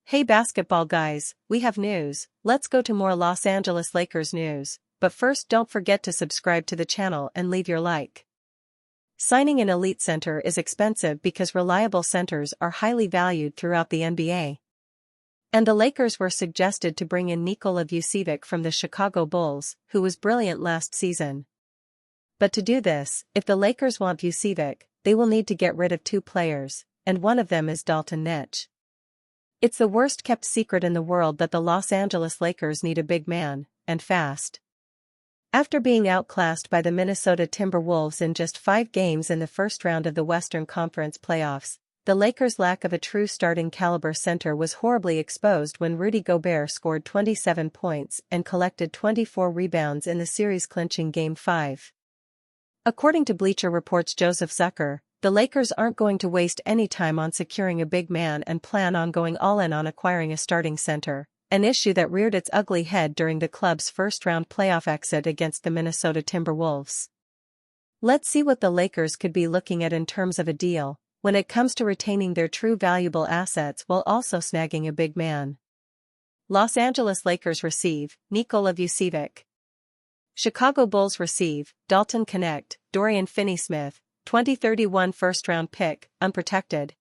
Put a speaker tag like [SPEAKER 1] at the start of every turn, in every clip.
[SPEAKER 1] Hey basketball guys, we have news. Let's go to more Los Angeles Lakers news, but first don't forget to subscribe to the channel and leave your like. Signing an elite center is expensive because reliable centers are highly valued throughout the NBA. And the Lakers were suggested to bring in Nikola Vucevic from the Chicago Bulls, who was brilliant last season. But to do this, if the Lakers want Vucevic, they will need to get rid of two players, and one of them is Doncic. It's the worst-kept secret in the world that the Los Angeles Lakers need a big man, and fast. After being outclassed by the Minnesota Timberwolves in just 5 games in the first round of the Western Conference playoffs, the Lakers' lack of a true starting-caliber center was horribly exposed when Rudy Gobert scored 27 points and collected 24 rebounds in the series-clinching Game 5. According to Bleacher Report's Joseph Zucker, the Lakers aren't going to waste any time on securing a big man and plan on going all in on acquiring a starting center, an issue that reared its ugly head during the club's first-round playoff exit against the Minnesota Timberwolves. Let's see what the Lakers could be looking at in terms of a deal when it comes to retaining their true valuable assets while also snagging a big man. Los Angeles Lakers receive Nikola Vucevic. Chicago Bulls receive Dalton Knecht, Dorian Finney-Smith, 2031 first-round pick, unprotected.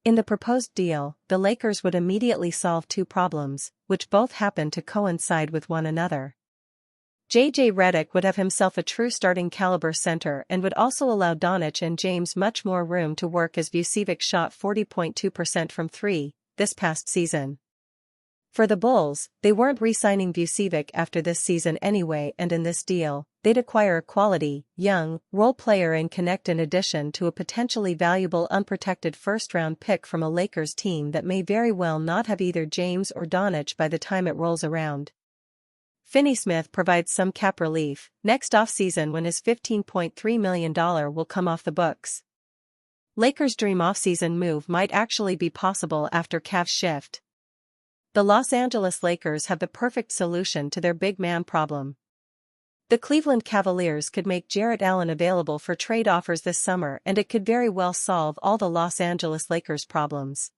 [SPEAKER 1] In the proposed deal, the Lakers would immediately solve two problems, which both happen to coincide with one another. J.J. Redick would have himself a true starting-caliber center and would also allow Doncic and James much more room to work as Vucevic shot 40.2% from 3 this past season. For the Bulls, they weren't re-signing Vucevic after this season anyway, and in this deal, they'd acquire a quality, young, role player in Knecht in addition to a potentially valuable unprotected first-round pick from a Lakers team that may very well not have either James or Doncic by the time it rolls around. Finney-Smith provides some cap relief next offseason when his $15.3 million will come off the books. Lakers' dream offseason move might actually be possible after Cavs shift. The Los Angeles Lakers have the perfect solution to their big man problem. The Cleveland Cavaliers could make Jarrett Allen available for trade offers this summer, and it could very well solve all the Los Angeles Lakers' problems.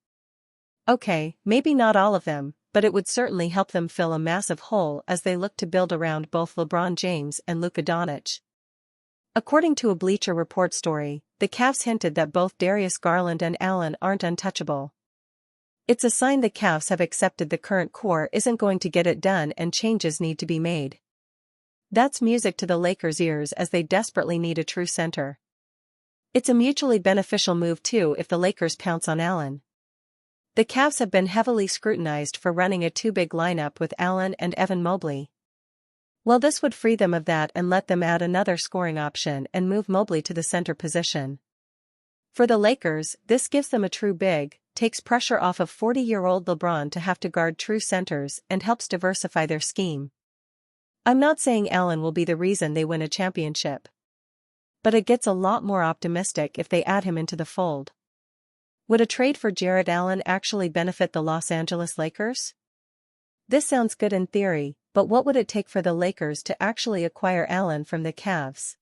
[SPEAKER 1] Okay, maybe not all of them, but it would certainly help them fill a massive hole as they look to build around both LeBron James and Luka Doncic. According to a Bleacher Report story, the Cavs hinted that both Darius Garland and Allen aren't untouchable. It's a sign the Cavs have accepted the current core isn't going to get it done and changes need to be made. That's music to the Lakers' ears as they desperately need a true center. It's a mutually beneficial move too if the Lakers pounce on Allen. The Cavs have been heavily scrutinized for running a too-big lineup with Allen and Evan Mobley. Well, this would free them of that and let them add another scoring option and move Mobley to the center position. For the Lakers, this gives them a true big, takes pressure off of 40-year-old LeBron to have to guard true centers and helps diversify their scheme. I'm not saying Allen will be the reason they win a championship. But it gets a lot more optimistic if they add him into the fold. Would a trade for Jarrett Allen actually benefit the Los Angeles Lakers? This sounds good in theory, but what would it take for the Lakers to actually acquire Allen from the Cavs?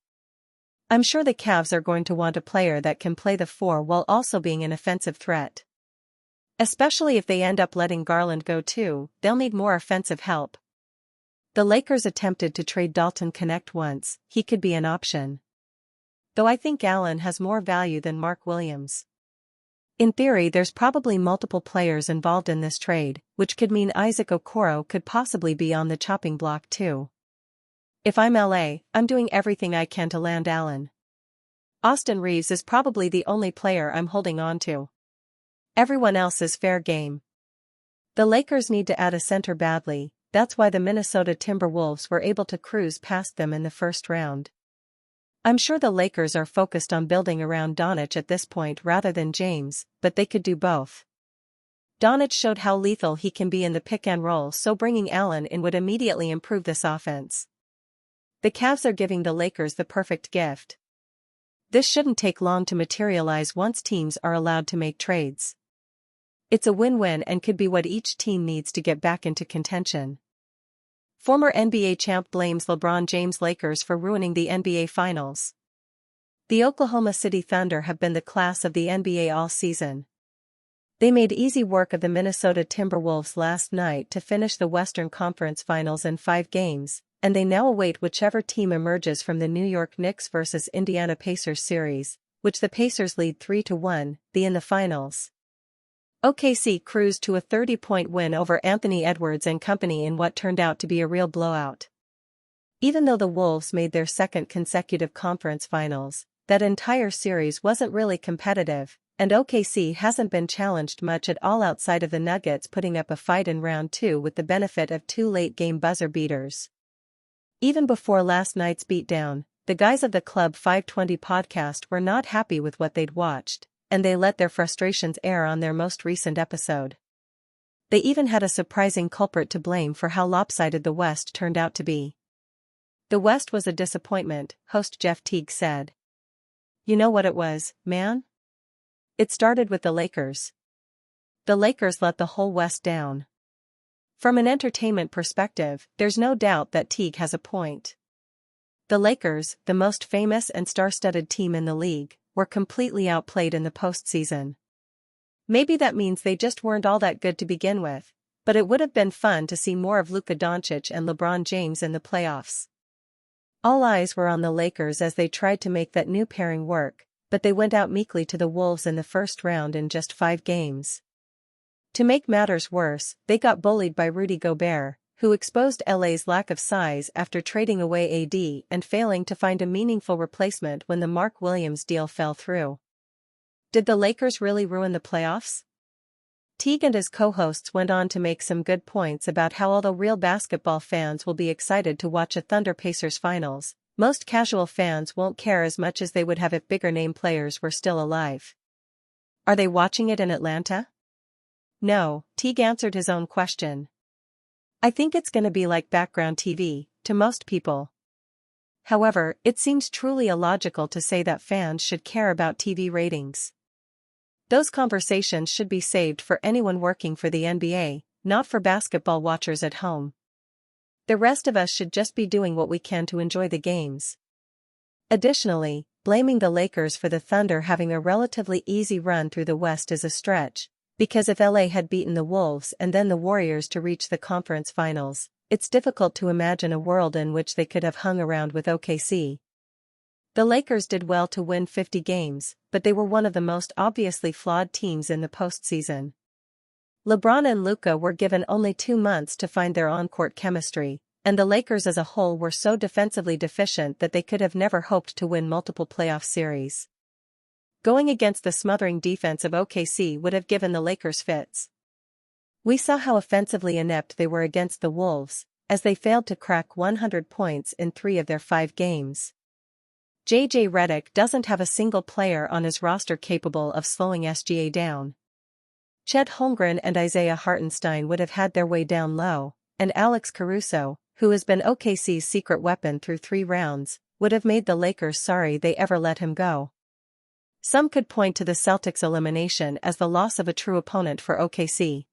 [SPEAKER 1] I'm sure the Cavs are going to want a player that can play the 4 while also being an offensive threat. Especially if they end up letting Garland go too, they'll need more offensive help. The Lakers attempted to trade Dalton Knecht once, he could be an option. Though I think Allen has more value than Mark Williams. In theory, there's probably multiple players involved in this trade, which could mean Isaac Okoro could possibly be on the chopping block too. If I'm LA, I'm doing everything I can to land Allen. Austin Reeves is probably the only player I'm holding on to. Everyone else is fair game. The Lakers need to add a center badly. That's why the Minnesota Timberwolves were able to cruise past them in the first round. I'm sure the Lakers are focused on building around Doncic at this point rather than James, but they could do both. Doncic showed how lethal he can be in the pick and roll, so bringing Allen in would immediately improve this offense. The Cavs are giving the Lakers the perfect gift. This shouldn't take long to materialize once teams are allowed to make trades. It's a win-win and could be what each team needs to get back into contention. Former NBA champ blames LeBron James' Lakers for ruining the NBA Finals. The Oklahoma City Thunder have been the class of the NBA all season. They made easy work of the Minnesota Timberwolves last night to finish the Western Conference Finals in 5 games, and they now await whichever team emerges from the New York Knicks vs. Indiana Pacers series, which the Pacers lead 3-1, in the finals. OKC cruised to a 30-point win over Anthony Edwards and company in what turned out to be a real blowout. Even though the Wolves made their second consecutive conference finals, that entire series wasn't really competitive, and OKC hasn't been challenged much at all outside of the Nuggets putting up a fight in round 2 with the benefit of 2 late-game buzzer beaters. Even before last night's beatdown, the guys of the Club 520 podcast were not happy with what they'd watched, and they let their frustrations air on their most recent episode. They even had a surprising culprit to blame for how lopsided the West turned out to be. The West was a disappointment, host Jeff Teague said. You know what it was, man? It started with the Lakers. The Lakers let the whole West down. From an entertainment perspective, there's no doubt that Teague has a point. The Lakers, the most famous and star-studded team in the league, were completely outplayed in the postseason. Maybe that means they just weren't all that good to begin with, but it would have been fun to see more of Luka Doncic and LeBron James in the playoffs. All eyes were on the Lakers as they tried to make that new pairing work, but they went out meekly to the Wolves in the first round in just 5 games. To make matters worse, they got bullied by Rudy Gobert, who exposed LA's lack of size after trading away AD and failing to find a meaningful replacement when the Mark Williams deal fell through. Did the Lakers really ruin the playoffs? Teague and his co-hosts went on to make some good points about how although real basketball fans will be excited to watch a Thunder-Pacers finals, most casual fans won't care as much as they would have if bigger-name players were still alive. Are they watching it in Atlanta? No, Teague answered his own question. I think it's gonna be like background TV, to most people. However, it seems truly illogical to say that fans should care about TV ratings. Those conversations should be saved for anyone working for the NBA, not for basketball watchers at home. The rest of us should just be doing what we can to enjoy the games. Additionally, blaming the Lakers for the Thunder having a relatively easy run through the West is a stretch, because if LA had beaten the Wolves and then the Warriors to reach the conference finals, it's difficult to imagine a world in which they could have hung around with OKC. The Lakers did well to win 50 games, but they were one of the most obviously flawed teams in the postseason. LeBron and Luka were given only 2 months to find their on-court chemistry, and the Lakers as a whole were so defensively deficient that they could have never hoped to win multiple playoff series. Going against the smothering defense of OKC would have given the Lakers fits. We saw how offensively inept they were against the Wolves, as they failed to crack 100 points in 3 of their 5 games. JJ Redick doesn't have a single player on his roster capable of slowing SGA down. Chet Holmgren and Isaiah Hartenstein would have had their way down low, and Alex Caruso, who has been OKC's secret weapon through 3 rounds, would have made the Lakers sorry they ever let him go. Some could point to the Celtics' elimination as the loss of a true opponent for OKC.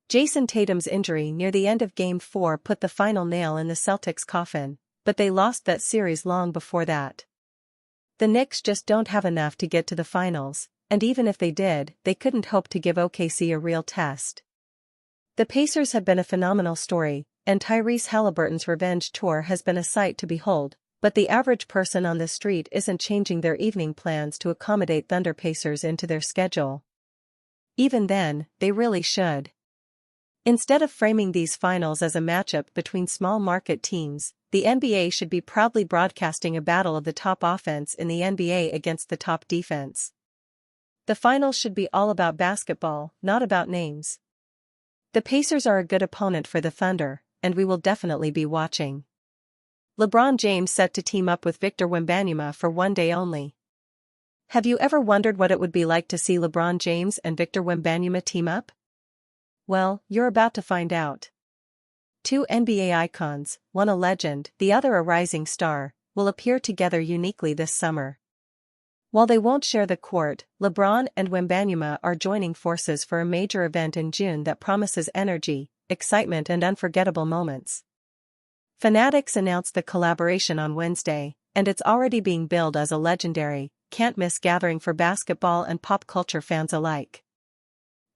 [SPEAKER 1] Jason Tatum's injury near the end of Game 4 put the final nail in the Celtics' coffin, but they lost that series long before that. The Knicks just don't have enough to get to the finals, and even if they did, they couldn't hope to give OKC a real test. The Pacers have been a phenomenal story, and Tyrese Halliburton's revenge tour has been a sight to behold, but the average person on the street isn't changing their evening plans to accommodate Thunder Pacers into their schedule. Even then, they really should. Instead of framing these finals as a matchup between small market teams, the NBA should be proudly broadcasting a battle of the top offense in the NBA against the top defense. The finals should be all about basketball, not about names. The Pacers are a good opponent for the Thunder, and we will definitely be watching. LeBron James set to team up with Victor Wembanyama for one day only. Have you ever wondered what it would be like to see LeBron James and Victor Wembanyama team up? Well, you're about to find out. 2 NBA icons, one a legend, the other a rising star, will appear together uniquely this summer. While they won't share the court, LeBron and Wembanyama are joining forces for a major event in June that promises energy, excitement and unforgettable moments. Fanatics announced the collaboration on Wednesday, and it's already being billed as a legendary, can't-miss gathering for basketball and pop culture fans alike.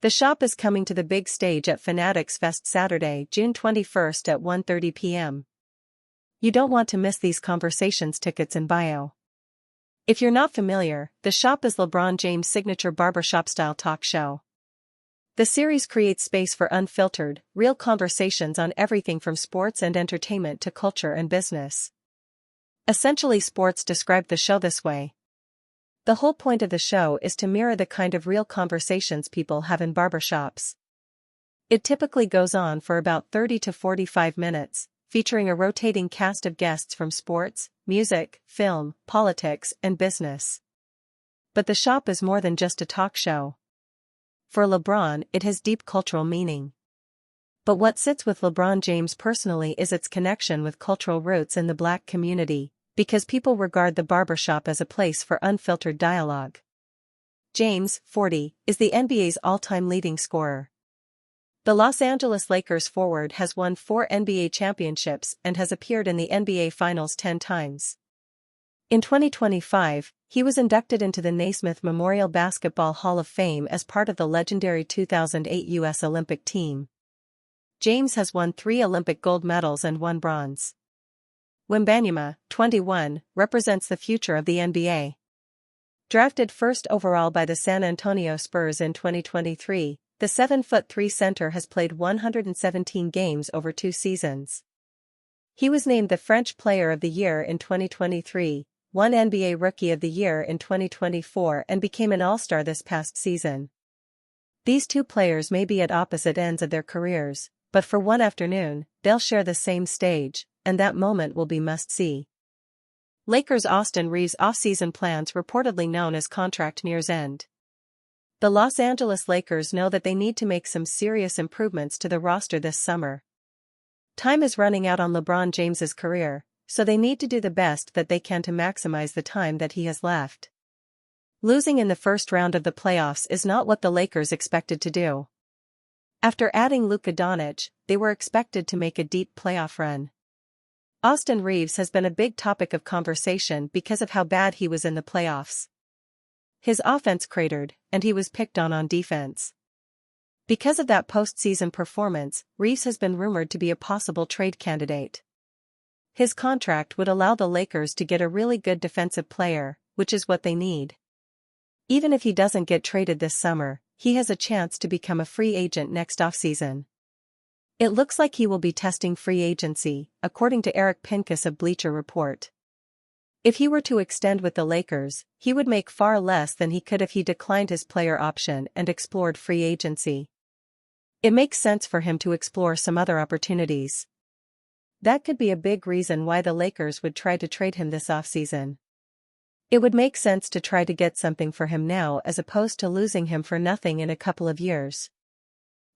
[SPEAKER 1] The shop is coming to the big stage at Fanatics Fest Saturday, June 21st at 1:30 p.m. You don't want to miss these conversations. Tickets in bio. If you're not familiar, The Shop is LeBron James' signature barbershop-style talk show. The series creates space for unfiltered, real conversations on everything from sports and entertainment to culture and business. Essentially, Sports described the show this way. The whole point of the show is to mirror the kind of real conversations people have in barbershops. It typically goes on for about 30 to 45 minutes, featuring a rotating cast of guests from sports, music, film, politics, and business. But The Shop is more than just a talk show. For LeBron, it has deep cultural meaning. But what sits with LeBron James personally is its connection with cultural roots in the Black community, because people regard the barbershop as a place for unfiltered dialogue. James, 40, is the NBA's all-time leading scorer. The Los Angeles Lakers forward has won 4 NBA championships and has appeared in the NBA Finals 10 times. In 2025, he was inducted into the Naismith Memorial Basketball Hall of Fame as part of the legendary 2008 U.S. Olympic team. James has won 3 Olympic gold medals and 1 bronze. Wembanyama, 21, represents the future of the NBA. Drafted first overall by the San Antonio Spurs in 2023, the 7'3" center has played 117 games over 2 seasons. He was named the French Player of the Year in 2023, won NBA Rookie of the Year in 2024 and became an All-Star this past season. These two players may be at opposite ends of their careers, but for one afternoon, they'll share the same stage, and that moment will be must-see. Lakers' Austin Reaves' off-season plans reportedly known as contract nears end. The Los Angeles Lakers know that they need to make some serious improvements to the roster this summer. Time is running out on LeBron James's career, so they need to do the best that they can to maximize the time that he has left. Losing in the first round of the playoffs is not what the Lakers expected to do. After adding Luka Doncic, they were expected to make a deep playoff run. Austin Reaves has been a big topic of conversation because of how bad he was in the playoffs. His offense cratered, and he was picked on defense. Because of that postseason performance, Reaves has been rumored to be a possible trade candidate. His contract would allow the Lakers to get a really good defensive player, which is what they need. Even if he doesn't get traded this summer, he has a chance to become a free agent next offseason. It looks like he will be testing free agency, according to Eric Pincus of Bleacher Report. If he were to extend with the Lakers, he would make far less than he could if he declined his player option and explored free agency. It makes sense for him to explore some other opportunities. That could be a big reason why the Lakers would try to trade him this offseason. It would make sense to try to get something for him now as opposed to losing him for nothing in a couple of years.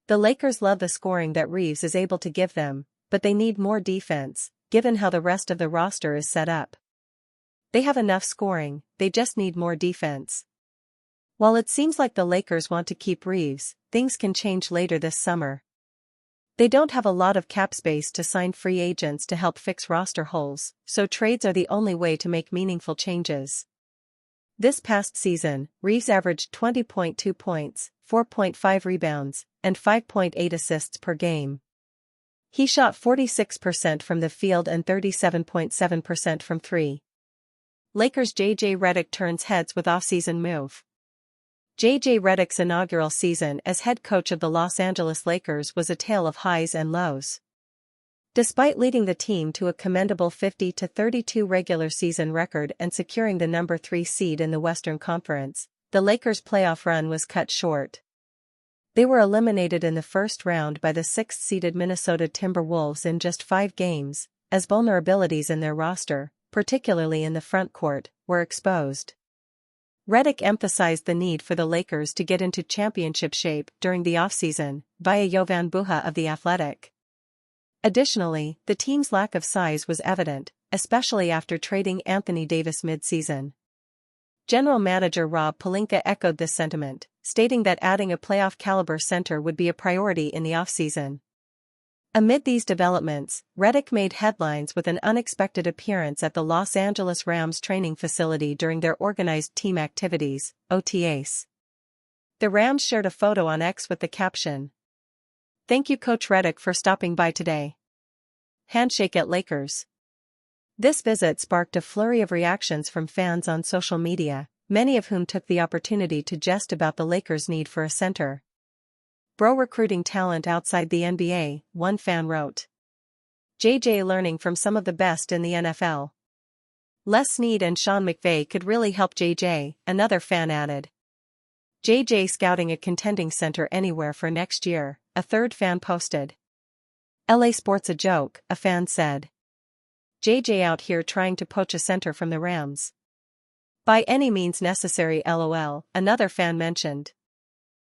[SPEAKER 1] The Lakers love the scoring that Reaves is able to give them, but they need more defense, given how the rest of the roster is set up. They have enough scoring, they just need more defense. While it seems like the Lakers want to keep Reaves, things can change later this summer. They don't have a lot of cap space to sign free agents to help fix roster holes, so trades are the only way to make meaningful changes. This past season, Reaves averaged 20.2 points, 4.5 rebounds, and 5.8 assists per game. He shot 46% from the field and 37.7% from 3. Lakers' J.J. Redick turns heads with offseason move. J.J. Redick's inaugural season as head coach of the Los Angeles Lakers was a tale of highs and lows. Despite leading the team to a commendable 50-32 regular season record and securing the number 3 seed in the Western Conference, the Lakers' playoff run was cut short. They were eliminated in the first round by the 6th-seeded Minnesota Timberwolves in just 5 games, as vulnerabilities in their roster, particularly in the front court, were exposed. Redick emphasized the need for the Lakers to get into championship shape during the offseason, via Jovan Buha of The Athletic. Additionally, the team's lack of size was evident, especially after trading Anthony Davis mid-season. General Manager Rob Pelinka echoed this sentiment, stating that adding a playoff-caliber center would be a priority in the offseason. Amid these developments, Reddick made headlines with an unexpected appearance at the Los Angeles Rams training facility during their organized team activities, OTAs. The Rams shared a photo on X with the caption, "Thank you Coach Reddick for stopping by today. Handshake at Lakers." This visit sparked a flurry of reactions from fans on social media, many of whom took the opportunity to jest about the Lakers' need for a center. "Bro recruiting talent outside the NBA," one fan wrote. "JJ learning from some of the best in the NFL. Les Snead and Sean McVay could really help JJ," another fan added. "JJ scouting a contending center anywhere for next year," a third fan posted. "LA Sports a joke," a fan said. "JJ out here trying to poach a center from the Rams. By any means necessary LOL," another fan mentioned.